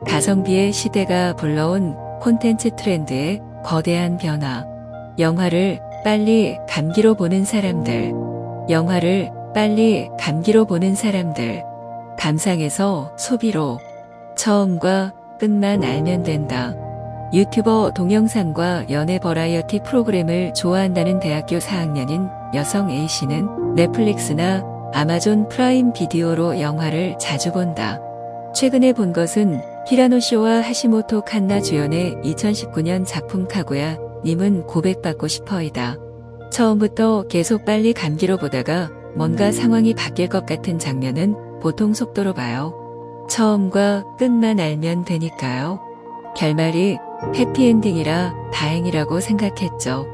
가성비의 시대가 불러온 콘텐츠 트렌드의 거대한 변화. 영화를 빨리 감기로 보는 사람들. 영화를 빨리 감기로 보는 사람들. 감상에서 소비로. 처음과 끝만 알면 된다. 유튜버 동영상과 연애 버라이어티 프로그램을 좋아한다는 대학교 4학년인 여성 A씨는 넷플릭스나 아마존 프라임 비디오로 영화를 자주 본다. 최근에 본 것은 히라노쇼와 하시모토 칸나 주연의 2019년 작품 카구야 님은 고백받고 싶어이다. 처음부터 계속 빨리 감기로 보다가 뭔가 상황이 바뀔 것 같은 장면은 보통 속도로 봐요. 처음과 끝만 알면 되니까요. 결말이 해피엔딩이라 다행이라고 생각했죠.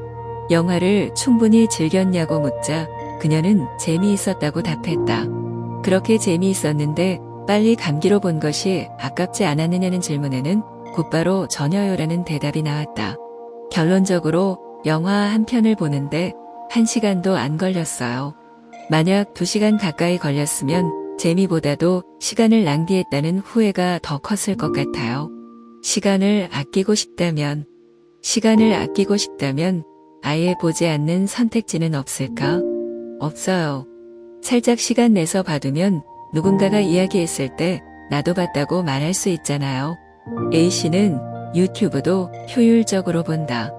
영화를 충분히 즐겼냐고 묻자 그녀는 재미있었다고 답했다. 그렇게 재미있었는데 빨리 감기로 본 것이 아깝지 않았느냐는 질문에는 곧바로 전혀요라는 대답이 나왔다. 결론적으로 영화 한 편을 보는데 1시간도 안 걸렸어요. 만약 2시간 가까이 걸렸으면 재미보다도 시간을 낭비했다는 후회가 더 컸을 것 같아요. 시간을 아끼고 싶다면 아예 보지 않는 선택지는 없을까? 없어요. 살짝 시간 내서 봐두면 누군가가 이야기했을 때 나도 봤다고 말할 수 있잖아요. A씨는 유튜브도 효율적으로 본다.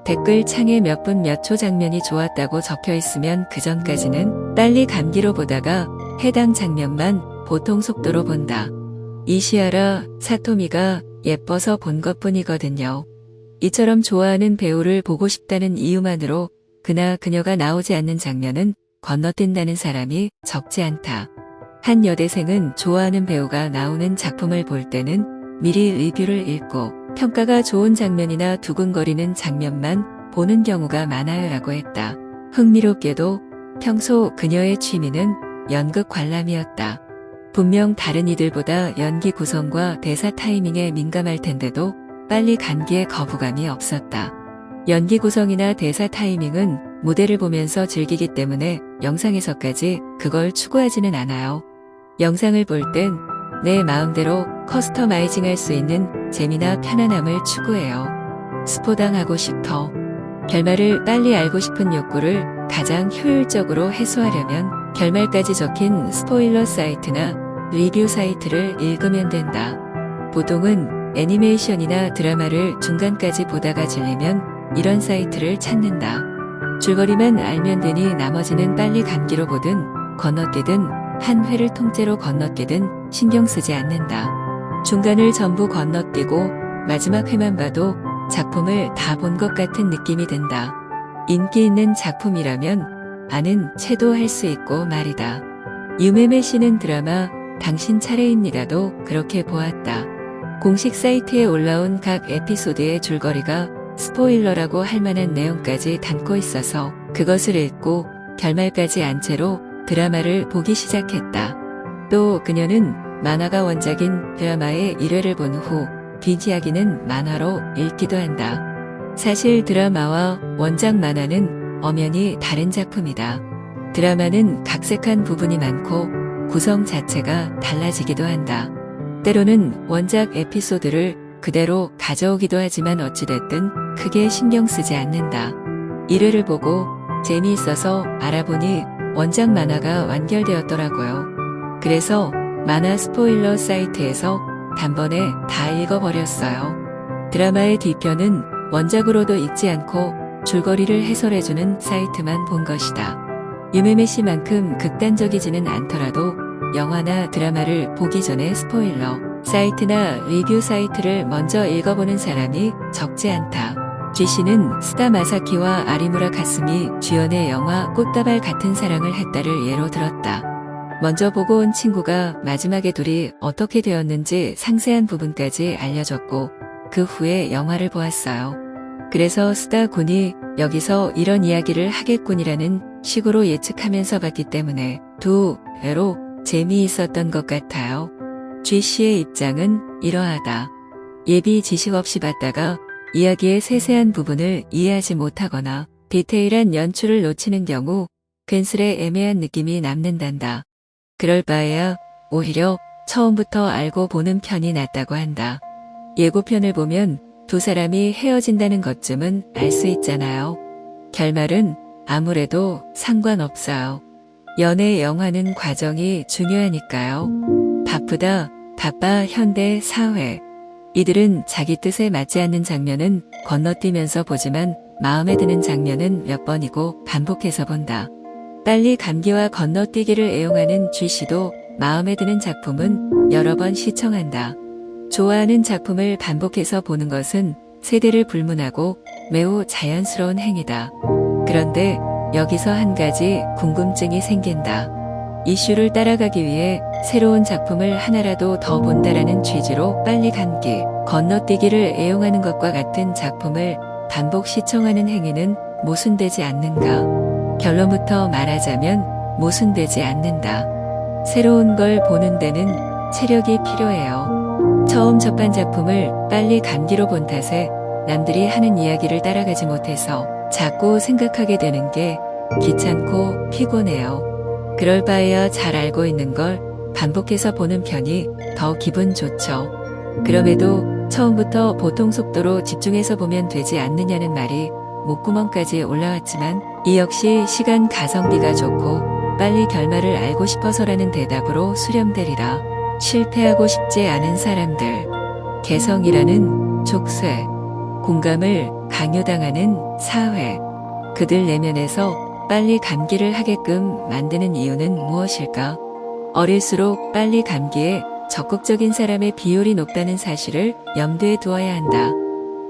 댓글 창에 몇 분 몇 초 장면이 좋았다고 적혀 있으면 그 전까지는 빨리 감기로 보다가 해당 장면만 보통 속도로 본다. 이시하라 사토미가 예뻐서 본 것뿐이거든요. 이처럼 좋아하는 배우를 보고 싶다는 이유만으로 그나 그녀가 나오지 않는 장면은 건너뛴다는 사람이 적지 않다. 한 여대생은 좋아하는 배우가 나오는 작품을 볼 때는 미리 리뷰를 읽고 평가가 좋은 장면이나 두근거리는 장면만 보는 경우가 많아요 라고 했다. 흥미롭게도 평소 그녀의 취미는 연극 관람이었다. 분명 다른 이들보다 연기 구성과 대사 타이밍에 민감할 텐데도 빨리 감기에 거부감이 없었다. 연기 구성이나 대사 타이밍은 무대를 보면서 즐기기 때문에 영상에서까지 그걸 추구하지는 않아요. 영상을 볼 땐 내 마음대로 커스터마이징 할 수 있는 재미나 편안함을 추구해요. 스포당하고 싶어. 결말을 빨리 알고 싶은 욕구를 가장 효율적으로 해소하려면 결말까지 적힌 스포일러 사이트나 리뷰 사이트를 읽으면 된다. 보통은 애니메이션이나 드라마를 중간까지 보다가 질리면 이런 사이트를 찾는다. 줄거리만 알면 되니 나머지는 빨리 감기로 보든 건너뛰든 한 회를 통째로 건너뛰든 신경 쓰지 않는다. 중간을 전부 건너뛰고 마지막 회만 봐도 작품을 다 본 것 같은 느낌이 든다. 인기 있는 작품이라면 아는 채도 할 수 있고 말이다. 유메메 씨는 드라마 당신 차례입니다도 그렇게 보았다. 공식 사이트에 올라온 각 에피소드의 줄거리가 스포일러라고 할 만한 내용까지 담고 있어서 그것을 읽고 결말까지 안 채로 드라마를 보기 시작했다. 또 그녀는 만화가 원작인 드라마의 1회를 본 후 뒷이야기는 만화로 읽기도 한다. 사실 드라마와 원작 만화는 엄연히 다른 작품이다. 드라마는 각색한 부분이 많고 구성 자체가 달라지기도 한다. 때로는 원작 에피소드를 그대로 가져오기도 하지만 어찌됐든 크게 신경 쓰지 않는다. 1회를 보고 재미있어서 알아보니 원작 만화가 완결되었더라고요. 그래서 만화 스포일러 사이트에서 단번에 다 읽어버렸어요. 드라마의 뒤편은 원작으로도 읽지 않고 줄거리를 해설해주는 사이트만 본 것이다. 유메메 씨만큼 극단적이지는 않더라도 영화나 드라마를 보기 전에 스포일러 사이트나 리뷰 사이트를 먼저 읽어보는 사람이 적지 않다. G씨는 스다 마사키와 아리무라 가스미 주연의 영화 꽃다발 같은 사랑을 했다를 예로 들었다. 먼저 보고 온 친구가 마지막에 둘이 어떻게 되었는지 상세한 부분까지 알려줬고 그 후에 영화를 보았어요. 그래서 스다 군이 여기서 이런 이야기를 하겠군이라는 식으로 예측하면서 봤기 때문에 두 배로 재미있었던 것 같아요. G씨의 입장은 이러하다. 예비 지식 없이 봤다가 이야기의 세세한 부분을 이해하지 못하거나 디테일한 연출을 놓치는 경우 괜스레 애매한 느낌이 남는단다. 그럴 바에야 오히려 처음부터 알고 보는 편이 낫다고 한다. 예고편을 보면 두 사람이 헤어진다는 것쯤은 알 수 있잖아요. 결말은 아무래도 상관없어요. 연애 영화는 과정이 중요하니까요. 바쁘다, 바빠 현대 사회. 이들은 자기 뜻에 맞지 않는 장면은 건너뛰면서 보지만 마음에 드는 장면은 몇 번이고 반복해서 본다. 빨리 감기와 건너뛰기를 애용하는 쥐씨도 마음에 드는 작품은 여러 번 시청한다. 좋아하는 작품을 반복해서 보는 것은 세대를 불문하고 매우 자연스러운 행위다. 그런데 여기서 한 가지 궁금증이 생긴다. 이슈를 따라가기 위해 새로운 작품을 하나라도 더 본다라는 취지로 빨리 감기, 건너뛰기를 애용하는 것과 같은 작품을 반복 시청하는 행위는 모순되지 않는가? 결론부터 말하자면 모순되지 않는다. 새로운 걸 보는 데는 체력이 필요해요. 처음 접한 작품을 빨리 감기로 본 탓에 남들이 하는 이야기를 따라가지 못해서 자꾸 생각하게 되는 게 귀찮고 피곤해요. 그럴 바에야 잘 알고 있는 걸 반복해서 보는 편이 더 기분 좋죠. 그럼에도 처음부터 보통 속도로 집중해서 보면 되지 않느냐는 말이 목구멍까지 올라왔지만 이 역시 시간 가성비가 좋고 빨리 결말을 알고 싶어서라는 대답으로 수렴되리라. 실패하고 싶지 않은 사람들, 개성이라는 족쇄, 공감을 강요당하는 사회, 그들 내면에서 빨리 감기를 하게끔 만드는 이유는 무엇일까? 어릴수록 빨리 감기에 적극적인 사람의 비율이 높다는 사실을 염두에 두어야 한다.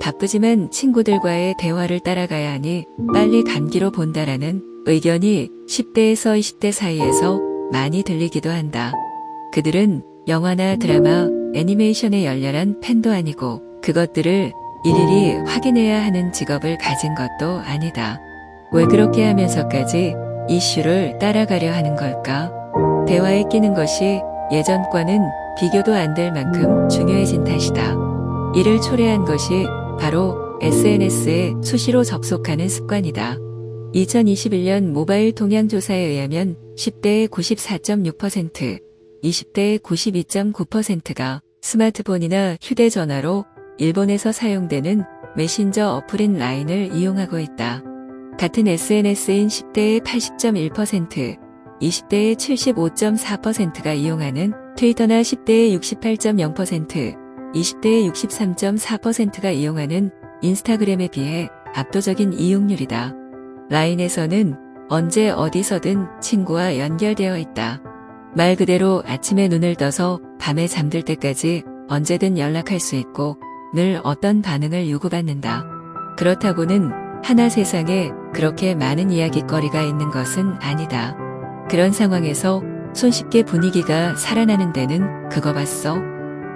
바쁘지만 친구들과의 대화를 따라가야 하니 빨리 감기로 본다라는 의견이 10대에서 20대 사이에서 많이 들리기도 한다. 그들은 영화나 드라마, 애니메이션에 열렬한 팬도 아니고 그것들을 일일이 확인해야 하는 직업을 가진 것도 아니다. 왜 그렇게 하면서까지 이슈를 따라가려 하는 걸까? 대화에 끼는 것이 예전과는 비교도 안 될 만큼 중요해진 탓이다. 이를 초래한 것이 바로 SNS에 수시로 접속하는 습관이다. 2021년 모바일 동향 조사에 의하면 10대의 94.6%, 20대의 92.9%가 스마트폰이나 휴대전화로 일본에서 사용되는 메신저 어플인 라인을 이용하고 있다. 같은 SNS인 10대의 80.1%, 20대의 75.4%가 이용하는 트위터나 10대의 68.0%, 20대의 63.4%가 이용하는 인스타그램에 비해 압도적인 이용률이다. 라인에서는 언제 어디서든 친구와 연결되어 있다. 말 그대로 아침에 눈을 떠서 밤에 잠들 때까지 언제든 연락할 수 있고 늘 어떤 반응을 요구받는다. 그렇다고는 하나 세상에 그렇게 많은 이야깃거리가 있는 것은 아니다. 그런 상황에서 손쉽게 분위기가 살아나는 데는 그거 봤어?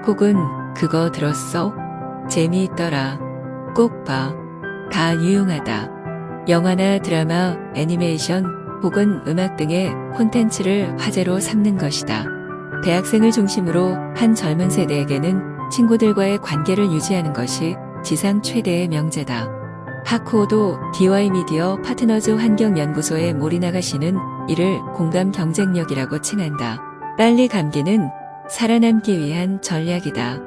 혹은 그거 들었어? 재미있더라. 꼭 봐. 다 유용하다. 영화나 드라마, 애니메이션 혹은 음악 등의 콘텐츠를 화제로 삼는 것이다. 대학생을 중심으로 한 젊은 세대에게는 친구들과의 관계를 유지하는 것이 지상 최대의 명제다. 하쿠오도 DY 미디어 파트너즈 환경연구소의 모리나가 씨는 이를 공감 경쟁력이라고 칭한다. 빨리 감기는 살아남기 위한 전략이다.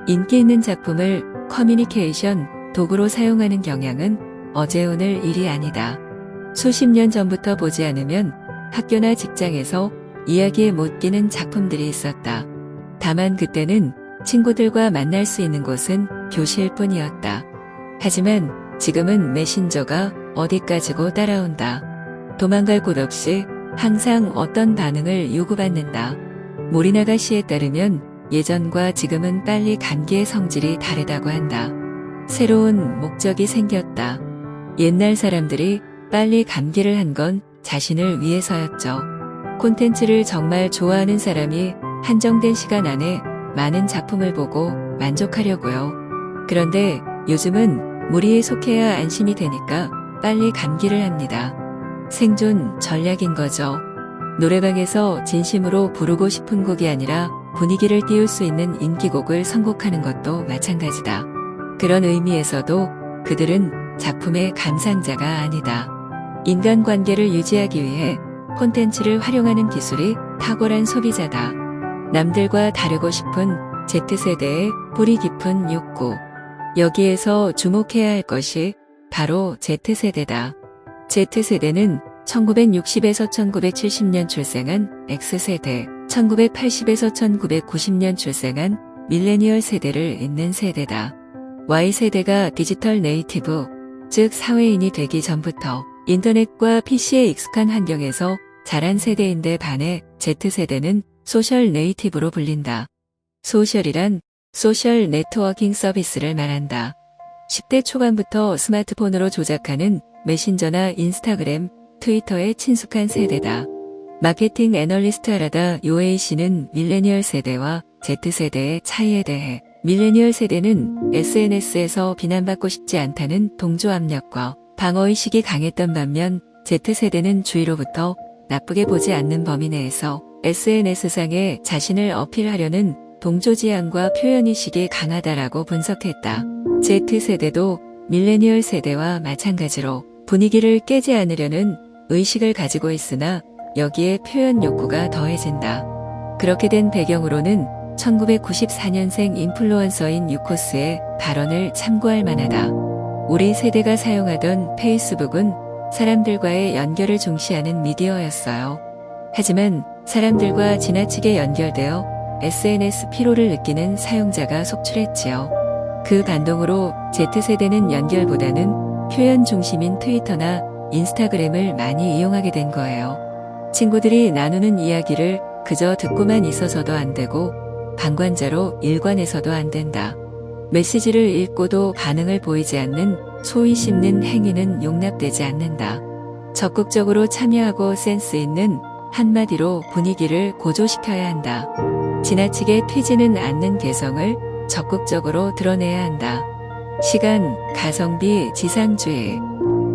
인기 있는 작품을 커뮤니케이션 도구로 사용하는 경향은 어제 오늘 일이 아니다. 수십 년 전부터 보지 않으면 학교나 직장에서 이야기에 못 끼는 작품들이 있었다. 다만 그때는 친구들과 만날 수 있는 곳은 교실 뿐이었다. 하지만 지금은 메신저가 어디까지고 따라온다. 도망갈 곳 없이 항상 어떤 반응을 요구받는다. 모리나가 씨에 따르면 예전과 지금은 빨리 감기의 성질이 다르다고 한다. 새로운 목적이 생겼다. 옛날 사람들이 빨리 감기를 한 건 자신을 위해서였죠. 콘텐츠를 정말 좋아하는 사람이 한정된 시간 안에 많은 작품을 보고 만족하려고요. 그런데 요즘은 무리에 속해야 안심이 되니까 빨리 감기를 합니다. 생존 전략인 거죠. 노래방에서 진심으로 부르고 싶은 곡이 아니라 분위기를 띄울 수 있는 인기곡을 선곡하는 것도 마찬가지다. 그런 의미에서도 그들은 작품의 감상자가 아니다. 인간관계를 유지하기 위해 콘텐츠를 활용하는 기술이 탁월한 소비자다. 남들과 다르고 싶은 Z세대의 뿌리 깊은 욕구. 여기에서 주목해야 할 것이 바로 Z세대다. Z세대는 1960에서 1970년 출생한 X세대, 1980에서 1990년 출생한 밀레니얼 세대를 잇는 세대다. Y세대가 디지털 네이티브, 즉 사회인이 되기 전부터 인터넷과 PC에 익숙한 환경에서 자란 세대인데 반해 Z세대는 소셜 네이티브로 불린다. 소셜이란 소셜 네트워킹 서비스를 말한다. 10대 초반부터 스마트폰으로 조작하는 메신저나 인스타그램, 트위터에 친숙한 세대다. 마케팅 애널리스트 하라다 요에이씨는 밀레니얼 세대와 Z세대의 차이에 대해 밀레니얼 세대는 SNS에서 비난받고 싶지 않다는 동조 압력과 방어의식이 강했던 반면 Z세대는 주위로부터 나쁘게 보지 않는 범위 내에서 SNS상에 자신을 어필하려는 동조지향과 표현의식이 강하다라고 분석했다. Z세대도 밀레니얼 세대와 마찬가지로 분위기를 깨지 않으려는 의식을 가지고 있으나 여기에 표현 욕구가 더해진다. 그렇게 된 배경으로는 1994년생 인플루언서인 유코스의 발언을 참고할 만하다. 우리 세대가 사용하던 페이스북은 사람들과의 연결을 중시하는 미디어였어요. 하지만 사람들과 지나치게 연결되어 SNS 피로를 느끼는 사용자가 속출했지요. 그 반동으로 Z세대는 연결보다는 표현 중심인 트위터나 인스타그램을 많이 이용하게 된 거예요. 친구들이 나누는 이야기를 그저 듣고만 있어서도 안 되고 방관자로 일관해서도 안 된다. 메시지를 읽고도 반응을 보이지 않는 소위 씹는 행위는 용납되지 않는다. 적극적으로 참여하고 센스 있는 한마디로 분위기를 고조시켜야 한다. 지나치게 튀지는 않는 개성을 적극적으로 드러내야 한다. 시간, 가성비, 지상주의.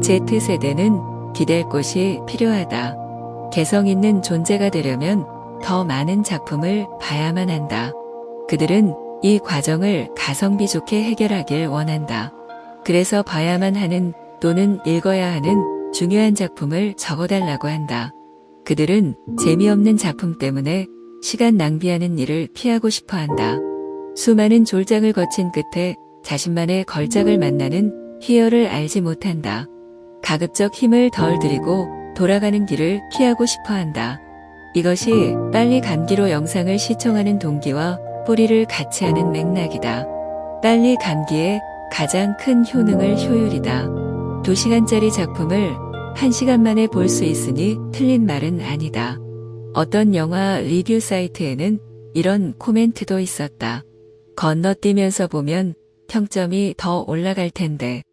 Z세대는 기댈 곳이 필요하다. 개성 있는 존재가 되려면 더 많은 작품을 봐야만 한다. 그들은 이 과정을 가성비 좋게 해결하길 원한다. 그래서 봐야만 하는 또는 읽어야 하는 중요한 작품을 적어달라고 한다. 그들은 재미없는 작품 때문에 시간 낭비하는 일을 피하고 싶어 한다. 수많은 졸작을 거친 끝에 자신만의 걸작을 만나는 희열을 알지 못한다. 가급적 힘을 덜 들이고 돌아가는 길을 피하고 싶어 한다. 이것이 빨리 감기로 영상을 시청하는 동기와 뿌리를 같이 하는 맥락이다. 빨리 감기의 가장 큰 효능을 효율이다. 2시간짜리 작품을 1시간 만에 볼 수 있으니 틀린 말은 아니다. 어떤 영화 리뷰 사이트에는 이런 코멘트도 있었다. 건너뛰면서 보면 평점이 더 올라갈 텐데.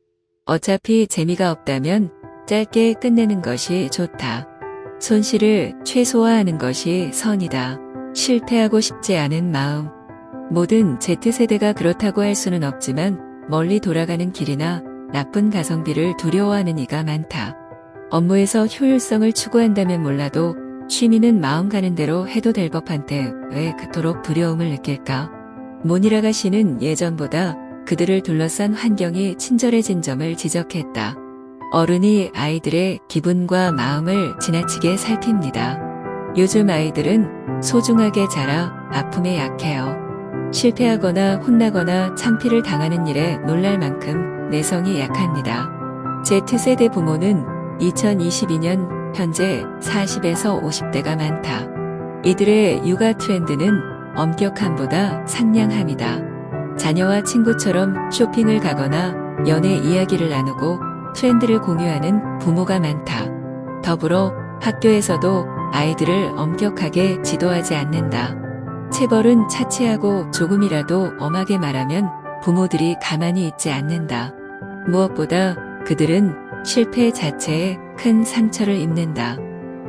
어차피 재미가 없다면 짧게 끝내는 것이 좋다. 손실을 최소화하는 것이 선이다. 실패하고 싶지 않은 마음. 모든 Z세대가 그렇다고 할 수는 없지만 멀리 돌아가는 길이나 나쁜 가성비를 두려워하는 이가 많다. 업무에서 효율성을 추구한다면 몰라도 취미는 마음 가는 대로 해도 될 법한데 왜 그토록 두려움을 느낄까? 모니라가 씨는 예전보다 그들을 둘러싼 환경이 친절해진 점을 지적했다. 어른이 아이들의 기분과 마음을 지나치게 살핍니다. 요즘 아이들은 소중하게 자라 아픔에 약해요. 실패하거나 혼나거나 창피를 당하는 일에 놀랄 만큼 내성이 약합니다. Z세대 부모는 2022년 현재 40에서 50대가 많다. 이들의 육아 트렌드는 엄격함보다 상냥함이다. 자녀와 친구처럼 쇼핑을 가거나 연애 이야기를 나누고 트렌드를 공유하는 부모가 많다. 더불어 학교에서도 아이들을 엄격하게 지도하지 않는다. 체벌은 차치하고 조금이라도 엄하게 말하면 부모들이 가만히 있지 않는다. 무엇보다 그들은 실패 자체에 큰 상처를 입는다.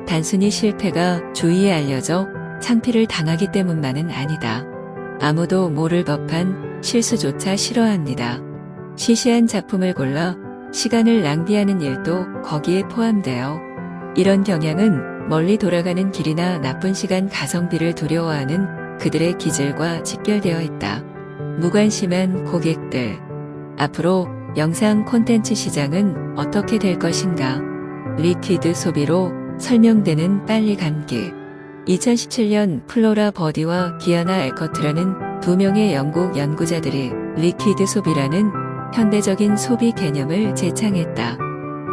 단순히 실패가 주위에 알려져 창피를 당하기 때문만은 아니다. 아무도 모를 법한 실수조차 싫어합니다. 시시한 작품을 골라 시간을 낭비하는 일도 거기에 포함되어 이런 경향은 멀리 돌아가는 길이나 나쁜 시간 가성비를 두려워하는 그들의 기질과 직결되어 있다. 무관심한 고객들. 앞으로 영상 콘텐츠 시장은 어떻게 될 것인가? 리퀴드 소비로 설명되는 빨리 감기. 2017년 플로라 버디와 기아나 에커트라는 두 명의 영국 연구자들이 리퀴드 소비라는 현대적인 소비 개념을 제창했다.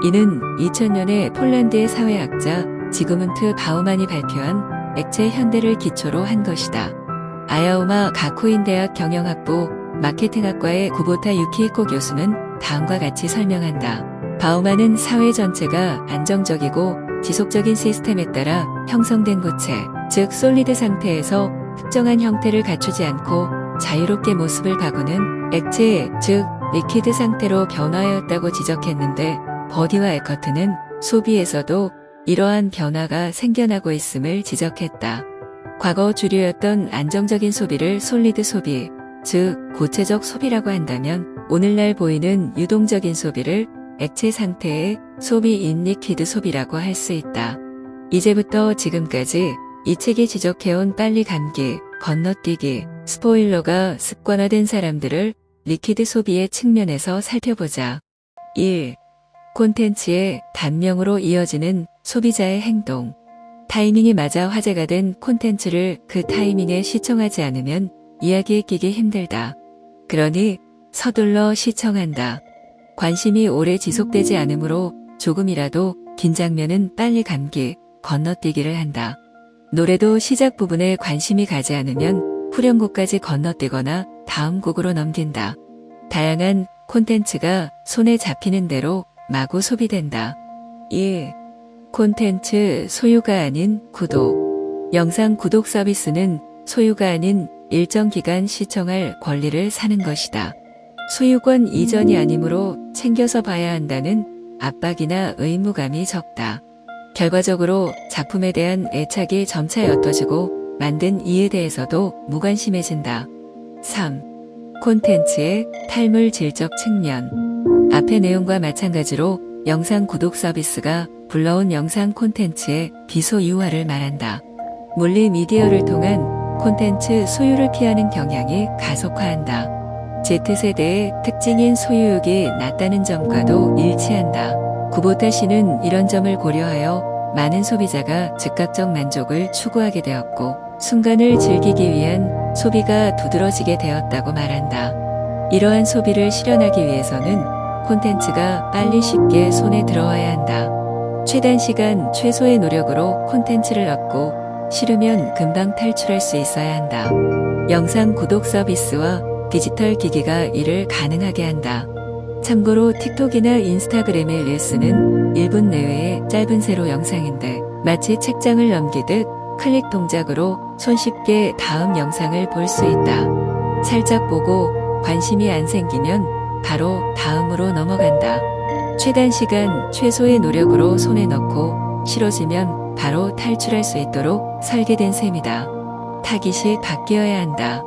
이는 2000년에 폴란드의 사회학자 지그문트 바우만이 발표한 액체 현대를 기초로 한 것이다. 아야오마 가쿠인 대학 경영학부 마케팅학과의 구보타 유키히코 교수는 다음과 같이 설명한다. 바우만은 사회 전체가 안정적이고 지속적인 시스템에 따라 형성된 고체, 즉 솔리드 상태에서 특정한 형태를 갖추지 않고 자유롭게 모습을 바꾸는 액체, 즉 리퀴드 상태로 변화하였다고 지적했는데, 버디와 에커트는 소비에서도 이러한 변화가 생겨나고 있음을 지적했다. 과거 주류였던 안정적인 소비를 솔리드 소비, 즉 고체적 소비라고 한다면, 오늘날 보이는 유동적인 소비를 액체 상태의 소비인 리퀴드 소비라고 할 수 있다. 이제부터 지금까지 이 책이 지적해온 빨리 감기, 건너뛰기, 스포일러가 습관화된 사람들을 리퀴드 소비의 측면에서 살펴보자. 1. 콘텐츠의 단명으로 이어지는 소비자의 행동. 타이밍이 맞아 화제가 된 콘텐츠를 그 타이밍에 시청하지 않으면 이야기에 끼기 힘들다. 그러니 서둘러 시청한다. 관심이 오래 지속되지 않으므로 조금이라도 긴 장면은 빨리 감기, 건너뛰기를 한다. 노래도 시작 부분에 관심이 가지 않으면 후렴구까지 건너뛰거나 다음 곡으로 넘긴다. 다양한 콘텐츠가 손에 잡히는 대로 마구 소비된다. 1. 콘텐츠 소유가 아닌 구독. 영상 구독 서비스는 소유가 아닌 일정 기간 시청할 권리를 사는 것이다. 소유권 이전이 아니므로 챙겨서 봐야 한다는 압박이나 의무감이 적다. 결과적으로 작품에 대한 애착이 점차 옅어지고 만든 이에 대해서도 무관심해진다. 3. 콘텐츠의 탈물질적 측면. 앞의 내용과 마찬가지로 영상 구독 서비스가 불러온 영상 콘텐츠의 비소유화를 말한다. 물리미디어를 통한 콘텐츠 소유를 피하는 경향이 가속화한다. Z세대의 특징인 소유욕이 낮다는 점과도 일치한다. 구보타 씨는 이런 점을 고려하여 많은 소비자가 즉각적 만족을 추구하게 되었고 순간을 즐기기 위한 소비가 두드러지게 되었다고 말한다. 이러한 소비를 실현하기 위해서는 콘텐츠가 빨리 쉽게 손에 들어와야 한다. 최단 시간 최소의 노력으로 콘텐츠를 얻고 싫으면 금방 탈출할 수 있어야 한다. 영상 구독 서비스와 디지털 기기가 이를 가능하게 한다. 참고로 틱톡이나 인스타그램의 릴스는 1분 내외의 짧은 세로 영상인데 마치 책장을 넘기듯 클릭 동작으로 손쉽게 다음 영상을 볼 수 있다. 살짝 보고 관심이 안 생기면 바로 다음으로 넘어간다. 최단 시간 최소의 노력으로 손에 넣고 싫어지면 바로 탈출할 수 있도록 설계된 셈이다. 타깃이 바뀌어야 한다.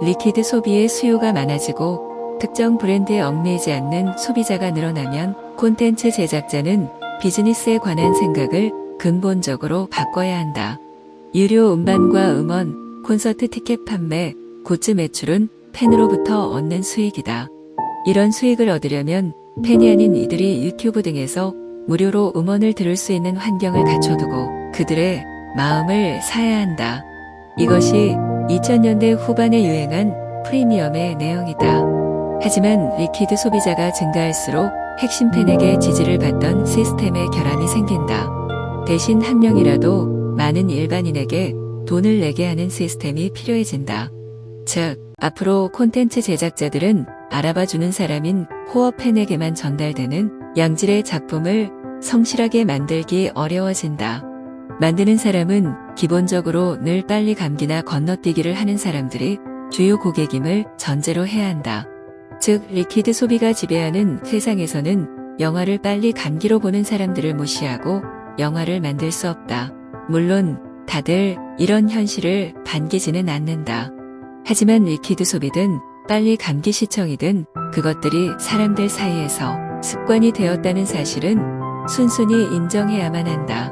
리퀴드 소비의 수요가 많아지고 특정 브랜드에 얽매이지 않는 소비자가 늘어나면 콘텐츠 제작자는 비즈니스에 관한 생각을 근본적으로 바꿔야 한다. 유료 음반과 음원, 콘서트 티켓 판매, 굿즈 매출은 팬으로부터 얻는 수익이다. 이런 수익을 얻으려면 팬이 아닌 이들이 유튜브 등에서 무료로 음원을 들을 수 있는 환경을 갖춰두고 그들의 마음을 사야 한다. 이것이 2000년대 후반에 유행한 프리미엄의 내용이다. 하지만 리퀴드 소비자가 증가할수록 핵심 팬에게 지지를 받던 시스템에 결함이 생긴다. 대신 한 명이라도 많은 일반인에게 돈을 내게 하는 시스템이 필요해진다. 즉, 앞으로 콘텐츠 제작자들은 알아봐주는 사람인 코어 팬에게만 전달되는 양질의 작품을 성실하게 만들기 어려워진다. 만드는 사람은 기본적으로 늘 빨리 감기나 건너뛰기를 하는 사람들이 주요 고객임을 전제로 해야 한다. 즉, 리퀴드 소비가 지배하는 세상에서는 영화를 빨리 감기로 보는 사람들을 무시하고 영화를 만들 수 없다. 물론 다들 이런 현실을 반기지는 않는다. 하지만 리퀴드 소비든 빨리 감기 시청이든 그것들이 사람들 사이에서 습관이 되었다는 사실은 순순히 인정해야만 한다.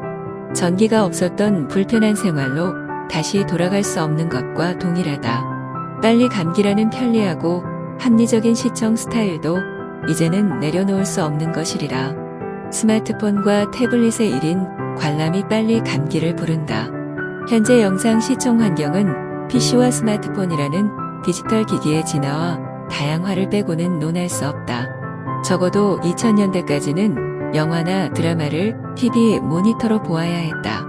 전기가 없었던 불편한 생활로 다시 돌아갈 수 없는 것과 동일하다. 빨리 감기라는 편리하고 합리적인 시청 스타일도 이제는 내려놓을 수 없는 것이리라. 스마트폰과 태블릿의 1인 관람이 빨리 감기를 부른다. 현재 영상 시청 환경은 PC와 스마트폰이라는 디지털 기기의 진화와 다양화를 빼고는 논할 수 없다. 적어도 2000년대까지는 영화나 드라마를 TV 모니터로 보아야 했다.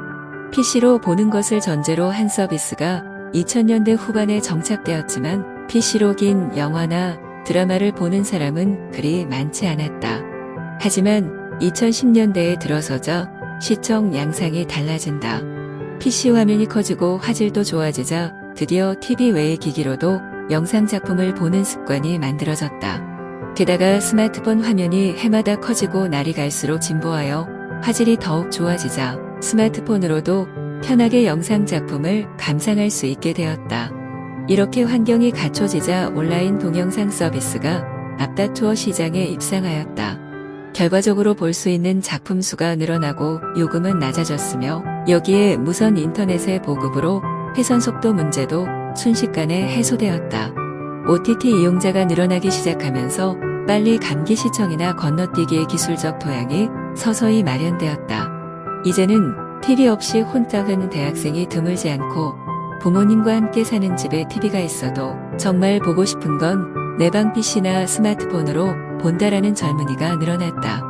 PC로 보는 것을 전제로 한 서비스가 2000년대 후반에 정착되었지만 PC로 긴 영화나 드라마를 보는 사람은 그리 많지 않았다. 하지만 2010년대에 들어서자 시청 양상이 달라진다. PC 화면이 커지고 화질도 좋아지자 드디어 TV 외의 기기로도 영상 작품을 보는 습관이 만들어졌다. 게다가 스마트폰 화면이 해마다 커지고 날이 갈수록 진보하여 화질이 더욱 좋아지자 스마트폰으로도 편하게 영상 작품을 감상할 수 있게 되었다. 이렇게 환경이 갖춰지자 온라인 동영상 서비스가 앞다투어 시장에 입상하였다. 결과적으로 볼 수 있는 작품 수가 늘어나고 요금은 낮아졌으며 여기에 무선 인터넷의 보급으로 회선 속도 문제도 순식간에 해소되었다. OTT 이용자가 늘어나기 시작하면서 빨리 감기 시청이나 건너뛰기의 기술적 토양이 서서히 마련되었다. 이제는 TV 없이 혼자 사는 대학생이 드물지 않고 부모님과 함께 사는 집에 TV가 있어도 정말 보고 싶은 건 내 방 PC나 스마트폰으로 본다라는 젊은이가 늘어났다.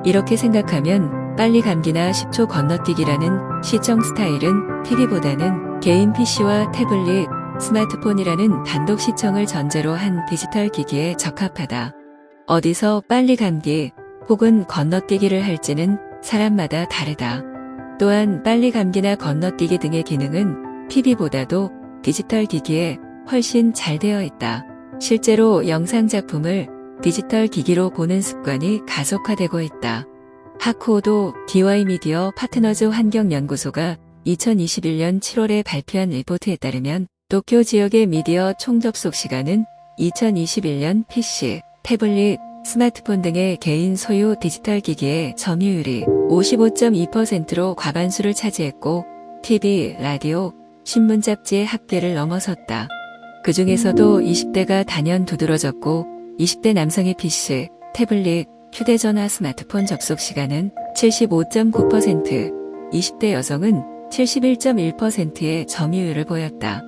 이렇게 생각하면 빨리 감기나 10초 건너뛰기라는 시청 스타일은 TV보다는 개인 PC와 태블릿, 스마트폰이라는 단독 시청을 전제로 한 디지털 기기에 적합하다. 어디서 빨리 감기 혹은 건너뛰기를 할지는 사람마다 다르다. 또한 빨리 감기나 건너뛰기 등의 기능은 TV보다도 디지털 기기에 훨씬 잘 되어 있다. 실제로 영상 작품을 디지털 기기로 보는 습관이 가속화되고 있다. 하쿠오도 DY 미디어 파트너즈 환경연구소가 2021년 7월에 발표한 리포트에 따르면 도쿄 지역의 미디어 총접속 시간은 2021년 PC, 태블릿, 스마트폰 등의 개인 소유 디지털 기기의 점유율이 55.2%로 과반수를 차지했고 TV, 라디오, 신문 잡지의 합계를 넘어섰다. 그 중에서도 20대가 단연 두드러졌고 20대 남성의 PC, 태블릿, 휴대전화, 스마트폰 접속 시간은 75.9%, 20대 여성은 71.1%의 점유율을 보였다.